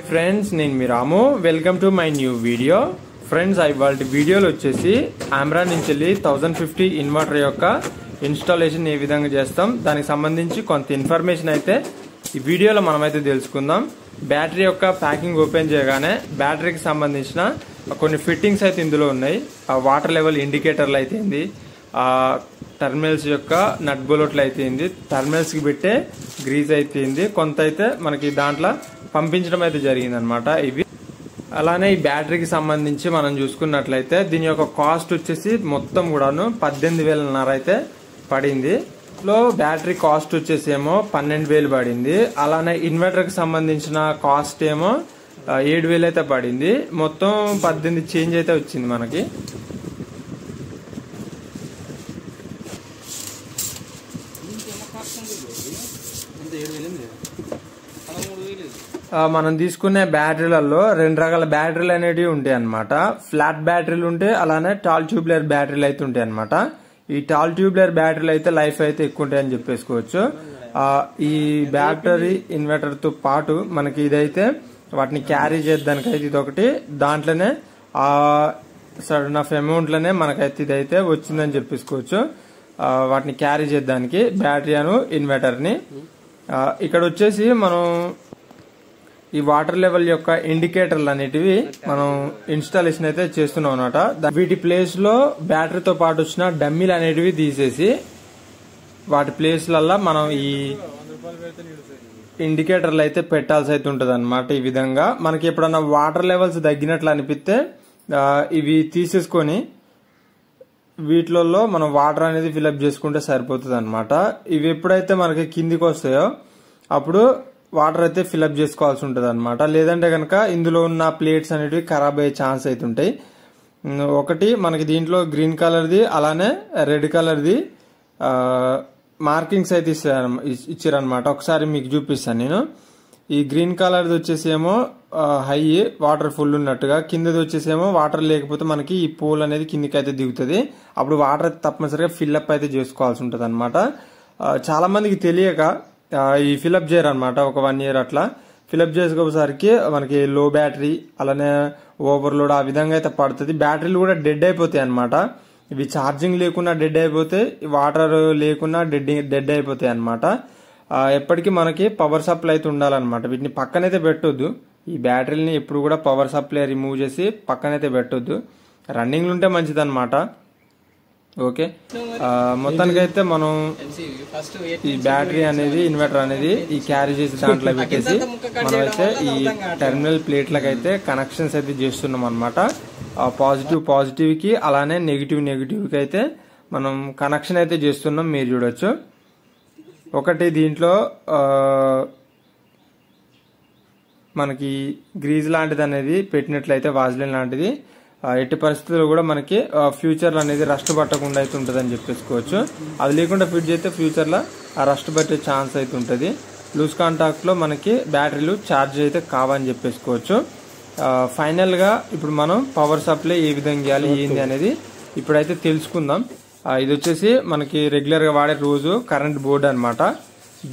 Friends నేను మీ Ramu welcome to my new video. Friends ఇవాళ వీడియోలో వచ్చేసి ఆమ్రా నుంచి వెళ్ళి 1050 ఇన్వర్టర్ యొక్క ఇన్స్టాలేషన్ ఏ విధంగా చేస్తాం దానికి సంబంధించి కొంత ఇన్ఫర్మేషన్ అయితే ఈ వీడియోలో మనమైతే తెలుసుకుందాం. బ్యాటరీ యొక్క ప్యాకింగ్ ఓపెన్ చేయగానే బ్యాటరీకి సంబంధించిన కొన్ని ఫిట్టింగ్స్ అయితే ఇందులో ఉన్నాయి. వాటర్ లెవెల్ ఇండికేటర్లు అయితేంది, టర్మినల్స్ యొక్క నట్ బోల్ట్లు అయితేంది, టర్మినల్స్ కి పెట్టే గ్రీజ్ అయితేంది, కొంత అయితే మనకి దాంట్లో పంపించడం అయితే జరిగింది అనమాట. ఇవి అలానే ఈ బ్యాటరీకి సంబంధించి మనం చూసుకున్నట్లయితే దీని యొక్క కాస్ట్ వచ్చేసి మొత్తం కూడాను 18,500 అయితే పడింది. లో బ్యాటరీ కాస్ట్ వచ్చేసి ఏమో 12,000 పడింది. అలానే ఇన్వర్టర్ కి సంబంధించిన కాస్ట్ ఏమో 7,000 అయితే పడింది. మొత్తం 18 చేంజ్ అయితే వచ్చింది మనకి. మనం తీసుకునే బ్యాటరీలలో 2 రకాల బ్యాటరీలు అనేవి ఉంటాయి అనమాట. ఫ్లాట్ బ్యాటరీలు ఉంటాయి, అలానే టాల్ ట్యూబ్లర్ బ్యాటరీలు అయితే ఉంటాయి అనమాట. ఈ టాల్ ట్యూబ్లర్ బ్యాటరీలు అయితే లైఫ్ అయితే ఎక్కువ ఉంటాయని చెప్పేసుకోవచ్చు. ఈ బ్యాటరీ ఇన్వర్టర్ తో పాటు మనకి ఇదైతే వాటిని క్యారీ చేద్దానికి అయితే ఇదొకటి, దాంట్లోనే సడన్ ఆఫ్ అమౌంట్ లోనే మనకైతే ఇదైతే వచ్చిందని చెప్పేసుకోవచ్చు. వాటిని క్యారీ చేద్దానికి బ్యాటరీ అను ఇన్వర్టర్ ని. ఇక్కడ వచ్చేసి మనం ఈ వాటర్ లెవెల్ యొక్క ఇండికేటర్లు అనేటివి మనం ఇన్స్టాలేషన్ అయితే చేస్తున్నాం అనమాట. వీటి ప్లేస్ లో బ్యాటరీతో పాటు వచ్చిన డమ్మీలు అనేటివి తీసేసి వాటి ప్లేస్లల్లో మనం ఈ ఇండికేటర్లు అయితే పెట్టాల్సి అయితే ఉంటది అనమాట. ఈ విధంగా మనకి ఎప్పుడన్నా వాటర్ లెవెల్స్ తగ్గినట్లు అనిపిస్తే ఇవి తీసేసుకొని వీటిలలో మనం వాటర్ అనేది ఫిల్అప్ చేసుకుంటే సరిపోతుంది అనమాట. ఇవి ఎప్పుడైతే మనకి కిందికి వస్తాయో అప్పుడు వాటర్ అయితే ఫిల్అప్ చేసుకోవాల్సి ఉంటుంది అనమాట. లేదంటే కనుక ఇందులో ఉన్న ప్లేట్స్ అనేటివి ఖరాబ్ అయ్యే ఛాన్స్ అయితే ఉంటాయి. ఒకటి మనకి దీంట్లో గ్రీన్ కలర్ది అలానే రెడ్ కలర్ది మార్కింగ్స్ అయితే ఇచ్చారనమాట. ఒకసారి మీకు చూపిస్తాను నేను. ఈ గ్రీన్ కలర్ది వచ్చేసి ఏమో హై వాటర్ ఫుల్ ఉన్నట్టుగా, కిందది వచ్చేసేమో వాటర్ లేకపోతే మనకి ఈ పోల్ అనేది కిందికి అయితే దిగుతుంది. అప్పుడు వాటర్ అయితే తప్పనిసరిగా ఫిల్అప్ అయితే చేసుకోవాల్సి ఉంటుంది అనమాట. చాలా మందికి తెలియక ఈ ఫిల్అప్ చేయరు అనమాట. ఒక 1 year అట్లా ఫిల్అప్ చేసుకోసరికి మనకి లో బ్యాటరీ అలానే ఓవర్లోడ్ ఆ విధంగా అయితే పడుతుంది. బ్యాటరీలు కూడా డెడ్ అయిపోతాయి అనమాట. ఇవి ఛార్జింగ్ లేకున్నా డెడ్ అయిపోతాయి, వాటర్ లేకున్నా డెడ్ అయిపోతాయి అనమాట. ఎప్పటికీ మనకి పవర్ సప్లై అయితే ఉండాలన్నమాట. వీటిని పక్కనైతే పెట్టొద్దు. ఈ బ్యాటరీని ఎప్పుడు కూడా పవర్ సప్లై రిమూవ్ చేసి పక్కనైతే పెట్టొద్దు. రన్నింగ్ ఉంటే మంచిది అనమాట. ఓకే, మొత్తానికైతే మనం ఈ బ్యాటరీ అనేది ఇన్వర్టర్ అనేది ఈ క్యారీ చేసి దాంట్లో పెట్టేసి మనమైతే ఈ టెర్మినల్ ప్లేట్లకైతే కనెక్షన్స్ అయితే చేస్తున్నాం అనమాట. పాజిటివ్ కి అలానే నెగిటివ్ కి అయితే మనం కనెక్షన్ అయితే చేస్తున్నాం. మీరు చూడొచ్చు. ఒకటి దీంట్లో మనకి గ్రీజ్ లాంటిది అనేది పెట్టినట్లయితే వాజ్లిన్ లాంటిది ఎట్టి పరిస్థితుల్లో కూడా మనకి ఫ్యూచర్ లో అనేది రస్ట్ పట్టకుండా అయితే ఉంటుందని చెప్పేసుకోవచ్చు. అది లేకుండా ఫిట్ చేస్తే ఫ్యూచర్ లో ఆ రస్ట్ పట్టే ఛాన్స్ అయితే ఉంటుంది. లూజ్ కాంటాక్ట్ లో మనకి బ్యాటరీలు ఛార్జ్ అయితే కావని చెప్పేసుకోవచ్చు. ఫైనల్ గా ఇప్పుడు మనం పవర్ సప్లై ఏ విధంగా చేయాలి ఏంది అనేది ఇప్పుడైతే తెలుసుకుందాం. ఇది వచ్చేసి మనకి రెగ్యులర్ గా వాడే రోజు కరెంట్ బోర్డు అనమాట.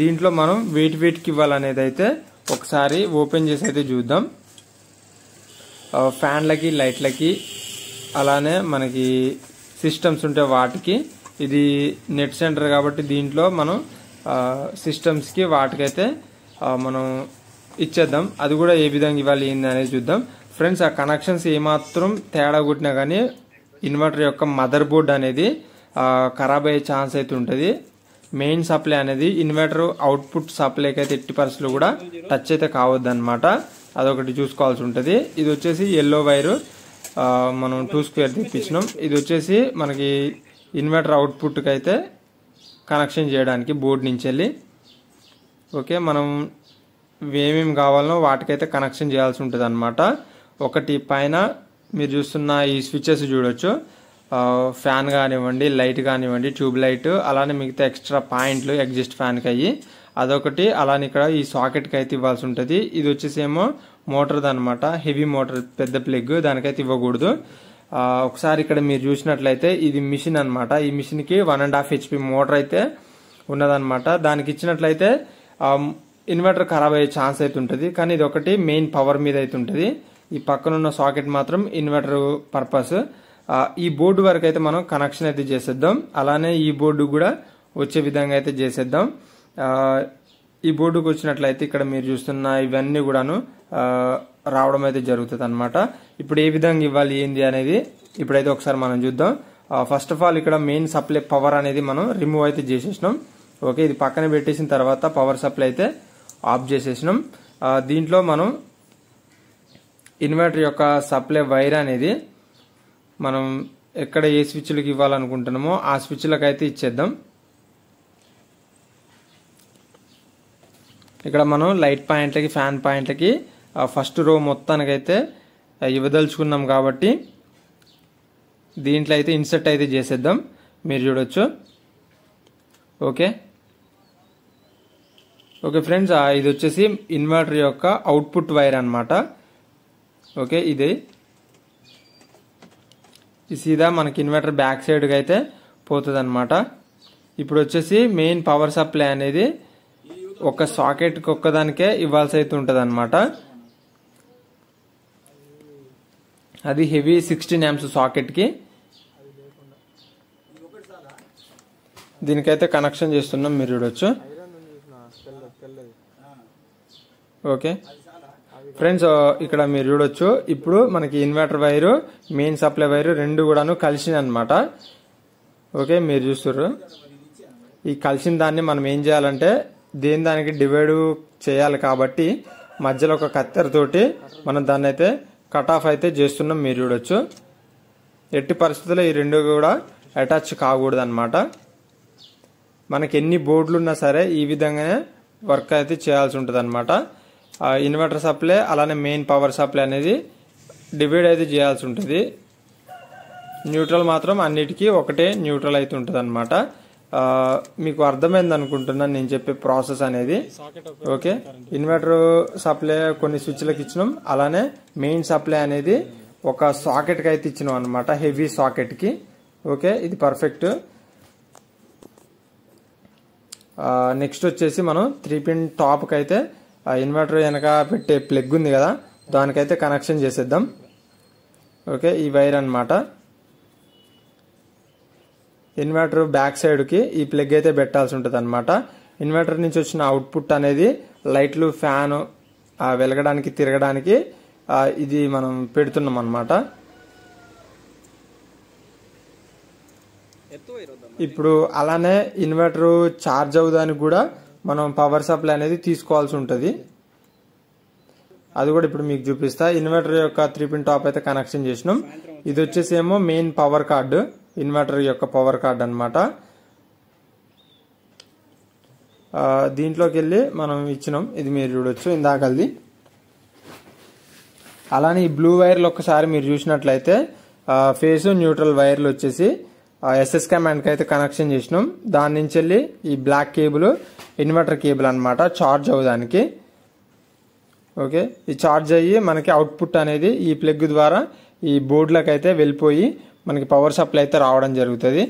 దీంట్లో మనం వెయిట్కి ఇవ్వాలనేది అయితే ఒకసారి ఓపెన్ చేసి అయితే చూద్దాం. ఫ్యాన్లకి లైట్లకి అలానే మనకి సిస్టమ్స్ ఉంటే వాటికి, ఇది నెట్ సెంటర్ కాబట్టి దీంట్లో మనం సిస్టమ్స్ కి వాటికైతే మనం ఇచ్చేద్దాం. అది కూడా ఏ విధంగా ఇవ్వాలి ఏంది అనేది చూద్దాం. ఫ్రెండ్స్, ఆ కనెక్షన్స్ ఏమాత్రం తేడా కొట్టినా కానీ ఇన్వర్టర్ యొక్క మదర్ బోర్డ్ అనేది ఖరాబ్ అయ్యే ఛాన్స్ అయితే ఉంటుంది. మెయిన్ సప్లై అనేది ఇన్వర్టర్ అవుట్పుట్ సప్లైకి అయితే ఎట్టి పరిస్థితులు కూడా టచ్ అయితే కావద్దు అనమాట. అదొకటి చూసుకోవాల్సి ఉంటుంది. ఇది వచ్చేసి ఎల్లో వైరు మనం 2 square తెప్పించినాం. ఇది వచ్చేసి మనకి ఇన్వర్టర్ అవుట్పుట్ కి అయితే కనెక్షన్ చేయడానికి బోర్డు నుంచి వెళ్ళి. ఓకే, మనం ఏమేమి కావాలనో వాటికైతే కనెక్షన్ చేయాల్సి ఉంటుంది అనమాట. ఒకటి పైన మీరు చూస్తున్న ఈ స్విచెస్ చూడొచ్చు. ఫ్యాన్ కానివ్వండి, లైట్ కానివ్వండి, ట్యూబ్ లైట్, అలానే మిగతా ఎక్స్ట్రా పాయింట్లు ఎగ్జిస్ట్ ఫ్యాన్ కి అయ్యి అదొకటి. అలానే ఇక్కడ ఈ సాకెట్ కి అయితే ఇవ్వాల్సి ఉంటుంది. ఇది వచ్చేసి ఏమో మోటార్ అనమాట, హెవీ మోటార్, పెద్ద ప్లగ్, దానికైతే ఇవ్వకూడదు. ఒకసారి ఇక్కడ మీరు చూసినట్లయితే ఇది మిషన్ అనమాట. ఈ మిషన్ కి 1.5 HP మోటార్ అయితే ఉన్నదన్నమాట. దానికి ఇచ్చినట్లయితే ఇన్వర్టర్ ఖరాబ్ అయ్యే ఛాన్స్ అయితే ఉంటుంది. కానీ ఇది ఒకటి మెయిన్ పవర్ మీద అయితే ఉంటుంది. ఈ పక్కనున్న సాకెట్ మాత్రం ఇన్వర్టర్ పర్పస్. ఈ బోర్డు వరకు అయితే మనం కనెక్షన్ అయితే చేసేద్దాం. అలానే ఈ బోర్డు కూడా వచ్చే విధంగా అయితే చేసేద్దాం. ఈ బోర్డుకు వచ్చినట్లయితే ఇక్కడ మీరు చూస్తున్న ఇవన్నీ కూడాను రావడం అయితే జరుగుతుంది అనమాట. ఇప్పుడు ఏ విధంగా ఇవ్వాలి ఏంది అనేది ఇప్పుడైతే ఒకసారి మనం చూద్దాం. ఫస్ట్ ఆఫ్ ఆల్ ఇక్కడ మెయిన్ సప్లై పవర్ అనేది మనం రిమూవ్ అయితే చేసేసినాం. ఓకే, ఇది పక్కన పెట్టేసిన తర్వాత పవర్ సప్లై అయితే ఆఫ్ చేసేసినాం. దీంట్లో మనం ఇన్వర్టర్ యొక్క సప్లై వైర్ అనేది మనం ఎక్కడ ఏ స్విచ్లకు ఇవ్వాలనుకుంటున్నామో ఆ స్విచ్లకు అయితే ఇచ్చేద్దాం. ఇక్కడ మనం లైట్ పాయింట్లకి ఫ్యాన్ పాయింట్లకి ఫస్ట్ రో మొత్తానికైతే ఇవ్వదలుచుకున్నాం కాబట్టి దీంట్లో అయితే ఇన్సర్ట్ అయితే చేసేద్దాం. మీరు చూడొచ్చు. ఓకే ఓకే ఫ్రెండ్స్, ఇది వచ్చేసి ఇన్వర్టర్ యొక్క అవుట్పుట్ వైర్ అన్నమాట. ఓకే, ఇది సీదా మనకి ఇన్వర్టర్ బ్యాక్ సైడ్కి అయితే పోతుంది అనమాట. ఇప్పుడు వచ్చేసి మెయిన్ పవర్ సప్లై అనేది ఒక సాకెట్కి ఒక్కదానికే ఇవ్వాల్సి అయితే ఉంటుంది అనమాట. అది హెవీ 16 amps సాకెట్కి దీనికైతే కనెక్షన్ చేస్తున్నాం. మీరు చూడొచ్చు. ఓకే ఫ్రెండ్స్, ఇక్కడ మీరు చూడొచ్చు. ఇప్పుడు మనకి inverter wire main supply wire రెండు కూడాను కలిసినాయి అనమాట. ఓకే, మీరు చూస్తున్నారు. ఈ కలిసిన దాన్ని మనం ఏం చేయాలంటే దేని దానికి డివైడ్ చేయాలి కాబట్టి మధ్యలో ఒక కత్తెరతోటి మనం దాన్ని అయితే కట్ ఆఫ్ అయితే చేస్తున్నాం. మీరు చూడొచ్చు. ఎట్టి పరిస్థితుల్లో ఈ రెండు కూడా అటాచ్ కాకూడదు అనమాట. మనకి ఎన్ని బోర్డులు ఉన్నా సరే ఈ విధంగానే వర్క్ అయితే చేయాల్సి ఉంటుంది అనమాట. ఇన్వర్టర్ సప్లై అలానే మెయిన్ పవర్ సప్లై అనేది డివైడ్ అయితే చేయాల్సి ఉంటుంది. న్యూట్రల్ మాత్రం అన్నిటికీ ఒకటే న్యూట్రల్ అయితే ఉంటుంది అనమాట. మీకు అర్థమైంది అనుకుంటున్నాను నేను చెప్పే ప్రాసెస్ అనేది. ఓకే, ఇన్వర్టర్ సప్లై కొన్ని స్విచ్లకు ఇచ్చినాం, అలానే మెయిన్ సప్లై అనేది ఒక సాకెట్కి అయితే ఇచ్చినాం అనమాట, హెవీ సాకెట్కి. ఓకే, ఇది పర్ఫెక్ట్. నెక్స్ట్ వచ్చేసి మనం 3 pin టాప్కి అయితే ఇన్వర్టర్ వెనక పెట్టే ప్లగ్ ఉంది కదా, దానికైతే కనెక్షన్ చేసేద్దాం. ఓకే, ఈ వైర్ అన్నమాట. ఇన్వర్టర్ బ్యాక్ సైడ్కి ఈ ప్లగ్ అయితే పెట్టాల్సి ఉంటుంది అనమాట. ఇన్వర్టర్ నుంచి వచ్చిన అవుట్పుట్ అనేది లైట్లు ఫ్యాన్ వెలగడానికి తిరగడానికి ఇది మనం పెడుతున్నాం అనమాట. ఇప్పుడు అలానే ఇన్వర్టర్ ఛార్జ్ అవ్వడానికి కూడా మనం పవర్ సప్లై అనేది తీసుకోవాల్సి ఉంటుంది. అది కూడా ఇప్పుడు మీకు చూపిస్తా. ఇన్వర్టర్ యొక్క 3 pin టాప్ అయితే కనెక్షన్ చేసినాం. ఇది వచ్చేసి ఏమో మెయిన్ పవర్ కార్డు, ఇన్వర్టర్ యొక్క పవర్ కార్డ్ అనమాట. దీంట్లోకి వెళ్ళి మనం ఇచ్చినాం. ఇది మీరు చూడొచ్చు ఇందాకది. అలానే ఈ బ్లూ వైర్లు ఒక్కసారి మీరు చూసినట్లయితే ఫేస్ న్యూట్రల్ వైర్లు వచ్చేసి ఎస్ఎస్ కమాండ్కి అయితే కనెక్షన్ చేసినాం. దాని నుంచి వెళ్ళి ఈ బ్లాక్ కేబుల్ ఇన్వర్టర్ కేబుల్ అనమాట, ఛార్జ్ అవ్వడానికి. ఓకే, ఈ ఛార్జ్ అయ్యి మనకి అవుట్పుట్ అనేది ఈ ప్లగ్ ద్వారా ఈ బోర్డులకు అయితే వెళ్ళిపోయి మనకి పవర్ సప్లై అయితే రావడం జరుగుతుంది.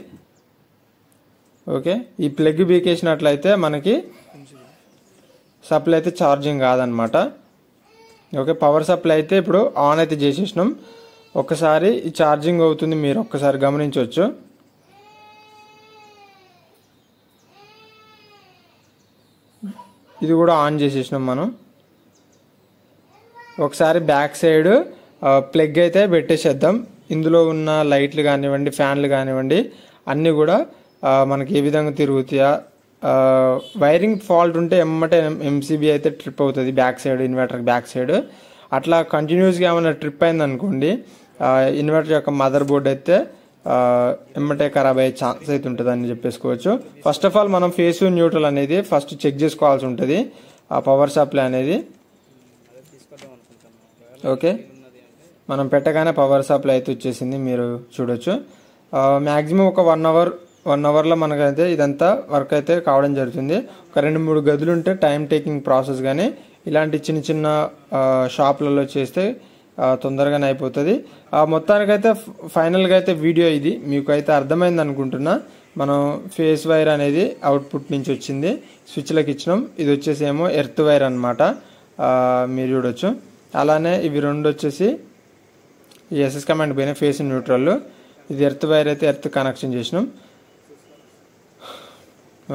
ఓకే, ఈ ప్లగ్ బీకేసినట్లయితే మనకి సప్లై అయితే ఛార్జింగ్ కాదనమాట. ఓకే, పవర్ సప్లై అయితే ఇప్పుడు ఆన్ అయితే చేసేసినాం. ఒక్కసారి ఈ ఛార్జింగ్ అవుతుంది, మీరు ఒక్కసారి గమనించవచ్చు. ఇది కూడా ఆన్ చేసేసినాం మనం. ఒకసారి బ్యాక్ సైడ్ ప్లగ్ అయితే పెట్టేసేద్దాం. ఇందులో ఉన్న లైట్లు కానివ్వండి, ఫ్యాన్లు కానివ్వండి, అన్నీ కూడా మనకి ఏ విధంగా తిరుగుతాయా. వైరింగ్ ఫాల్ట్ ఉంటే ఎమ్మటే ఎంసీబీ అయితే ట్రిప్ అవుతుంది back side, inverter back side. అట్లా కంటిన్యూస్గా ఏమైనా ట్రిప్ అయింది అనుకోండి, ఇన్వర్టర్ యొక్క మదర్ బోర్డ్ అయితే ఎమ్మటే ఖరాబ్ అయ్యే ఛాన్స్ అయితే ఉంటుంది అని చెప్పేసుకోవచ్చు. ఫస్ట్ ఆఫ్ ఆల్ మనం ఫేస్ న్యూట్రల్ అనేది ఫస్ట్ చెక్ చేసుకోవాల్సి ఉంటుంది, ఆ పవర్ సప్లై అనేది. ఓకే, మనం పెట్టగానే పవర్ సప్లై అయితే వచ్చేసింది, మీరు చూడొచ్చు. మ్యాక్సిమం ఒక 1 అవర్లో మనకైతే ఇదంతా వర్క్ అయితే కావడం జరుగుతుంది. ఒక 2-3 గదులు ఉంటే టైం టేకింగ్ ప్రాసెస్, కానీ ఇలాంటి చిన్న చిన్న షాప్లలో చేస్తే తొందరగానే అయిపోతుంది. మొత్తానికైతే ఫైనల్గా అయితే వీడియో ఇది మీకు అయితే అర్థమైంది అనుకుంటున్నా. మనం ఫేస్ వైర్ అనేది అవుట్పుట్ నుంచి వచ్చింది, స్విచ్లకు ఇచ్చినాం. ఇది వచ్చేసి ఏమో ఎర్త్ వైర్ అనమాట, మీరు చూడొచ్చు. అలానే ఇవి రెండు వచ్చేసి ఈ ఎస్ఎస్ కమాండ్ పోయిన ఫేస్ న్యూట్రల్. ఇది ఎర్త్ వైర్ అయితే ఎర్త్ కనెక్షన్ చేసినాం.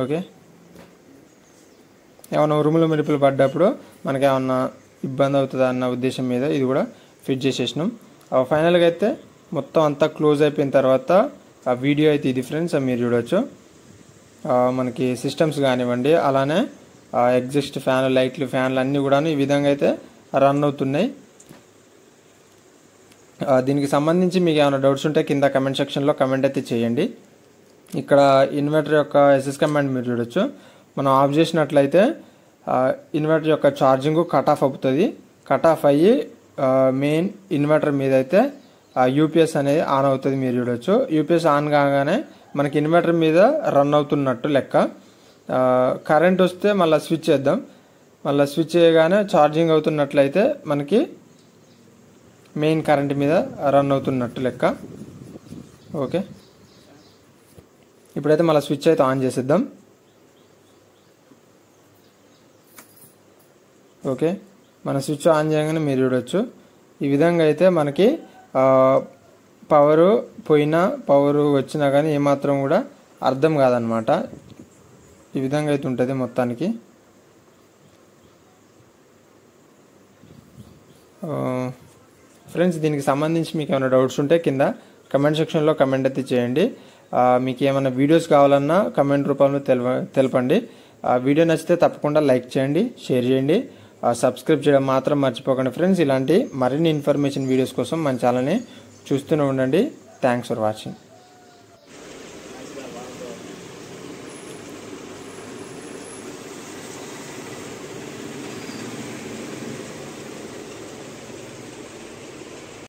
ఓకే, ఏమన్నా ఉరుములు మెరుపులు పడ్డప్పుడు మనకి ఏమన్నా ఇబ్బంది అవుతుందా అన్న ఉద్దేశం మీద ఇది కూడా ఫిట్ చేసేసినాం. ఫైనల్గా అయితే మొత్తం అంతా క్లోజ్ అయిపోయిన తర్వాత ఆ వీడియో అయితే ఇది ఫ్రెండ్స్, మీరు చూడవచ్చు. మనకి సిస్టమ్స్ కానివ్వండి, అలానే ఎగ్జిస్ట్ ఫ్యాన్, లైట్లు, ఫ్యాన్లు అన్నీ కూడా ఈ విధంగా అయితే రన్ అవుతున్నాయి. దీనికి సంబంధించి మీకు ఏమైనా డౌట్స్ ఉంటే కింద కమెంట్ సెక్షన్లో కమెంట్ అయితే చేయండి. ఇక్కడ ఇన్వర్టర్ యొక్క ఎస్ఎస్ కమాండ్ మీరు చూడొచ్చు. మనం ఆఫ్ చేసినట్లయితే ఇన్వర్టర్ యొక్క ఛార్జింగ్ కట్ ఆఫ్ అవుతుంది. కట్ ఆఫ్ అయ్యి మెయిన్ ఇన్వర్టర్ మీద అయితే యూపీఎస్ అనేది ఆన్ అవుతుంది, మీరు చూడొచ్చు. యూపీఎస్ ఆన్ కాగానే మనకి ఇన్వర్టర్ మీద రన్ అవుతున్నట్టు లెక్క. కరెంట్ వస్తే మళ్ళీ స్విచ్ చేద్దాం. మళ్ళీ స్విచ్ చేయగానే ఛార్జింగ్ అవుతున్నట్లయితే మనకి మెయిన్ కరెంట్ మీద రన్ అవుతున్నట్టు లెక్క. ఓకే, ఇప్పుడైతే మళ్ళీ స్విచ్ అయితే ఆన్ చేసేద్దాం. ఓకే, మన స్విచ్ ఆన్ చేయగానే మీరు చూడొచ్చు ఈ విధంగా అయితే మనకి పవరు పోయినా పవరు వచ్చినా కానీ ఏమాత్రం కూడా అర్థం కాదనమాట. ఈ విధంగా అయితే ఉంటుంది మొత్తానికి. ఫ్రెండ్స్, దీనికి సంబంధించి మీకు ఏమైనా డౌట్స్ ఉంటే కింద కమెంట్ సెక్షన్లో కమెంట్ అయితే చేయండి. మీకు ఏమైనా వీడియోస్ కావాలన్నా కమెంట్ రూపంలో తెలపండి. వీడియో నచ్చితే తప్పకుండా లైక్ చేయండి, షేర్ చేయండి, సబ్స్క్రైబ్ చేయడం మాత్రం మర్చిపోకండి ఫ్రెండ్స్. ఇలాంటి మరిన్ని ఇన్ఫర్మేషన్ వీడియోస్ కోసం మన ఛానల్ని చూస్తూనే ఉండండి. Thanks for watching.